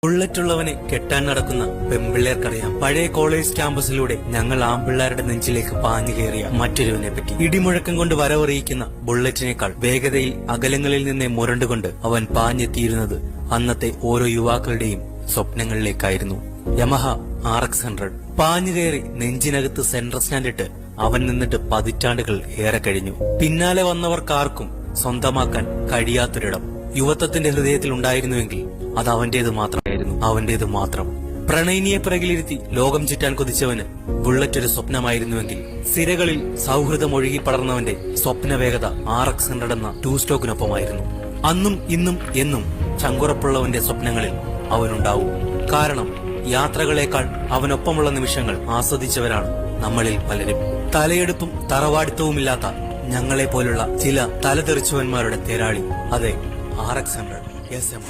ബുള്ളറ്റുള്ളവനെ കെട്ടാൻ നടക്കുന്ന പെമ്പിള്ളേർക്കറിയാം. പഴയ കോളേജ് ക്യാമ്പസിലൂടെ ഞങ്ങൾ ആമ്പിള്ളാരുടെ നെഞ്ചിലേക്ക് പാഞ്ഞു കയറിയ മറ്റൊരുവനെ പറ്റി. ഇടിമുഴക്കം കൊണ്ട് വരവറിയിക്കുന്ന ബുള്ളറ്റിനേക്കാൾ വേഗതയിൽ അകലങ്ങളിൽ നിന്നെ മുരണ്ടുകൊണ്ട് അവൻ പാഞ്ഞെത്തിയിരുന്നത് അന്നത്തെ ഓരോ യുവാക്കളുടെയും സ്വപ്നങ്ങളിലേക്കായിരുന്നു. യമഹ RX-100 പാഞ്ഞു കയറി നെഞ്ചിനകത്ത് സെൻട്രൽ സ്റ്റാൻഡിട്ട് അവൻ നിന്നിട്ട് പതിറ്റാണ്ടുകൾ ഏറെ കഴിഞ്ഞു. പിന്നാലെ വന്നവർക്കാർക്കും സ്വന്തമാക്കാൻ കഴിയാത്തൊരിടം യുവത്വത്തിന്റെ ഹൃദയത്തിൽ ഉണ്ടായിരുന്നുവെങ്കിൽ അത് അവന്റേത് മാത്രം. പ്രണയിനിയെ പിറകിലിരുത്തി ലോകം ചുറ്റാൻ കൊതിച്ചവന് ബുള്ളറ്റ് ഒരു സ്വപ്നമായിരുന്നുവെങ്കിൽ സിരകളിൽ സൗഹൃദം ഒഴുകി പടർന്നവന്റെ സ്വപ്നവേഗത RX-100 എന്ന 2 സ്റ്റോക്കിനൊപ്പമായിരുന്നു. അന്നും ഇന്നും എന്നും ചങ്കുറപ്പുള്ളവന്റെ സ്വപ്നങ്ങളിൽ അവനുണ്ടാവും. കാരണം യാത്രകളേക്കാൾ അവനൊപ്പമുള്ള നിമിഷങ്ങൾ ആസ്വദിച്ചവരാണ് നമ്മളിൽ പലരും. തലയെടുപ്പും തറവാടിത്തവുമില്ലാത്ത ഞങ്ങളെ പോലുള്ള ചില തലതെറിച്ചവന്മാരുടെ തേരാളി, അതെ, RX-100 SM.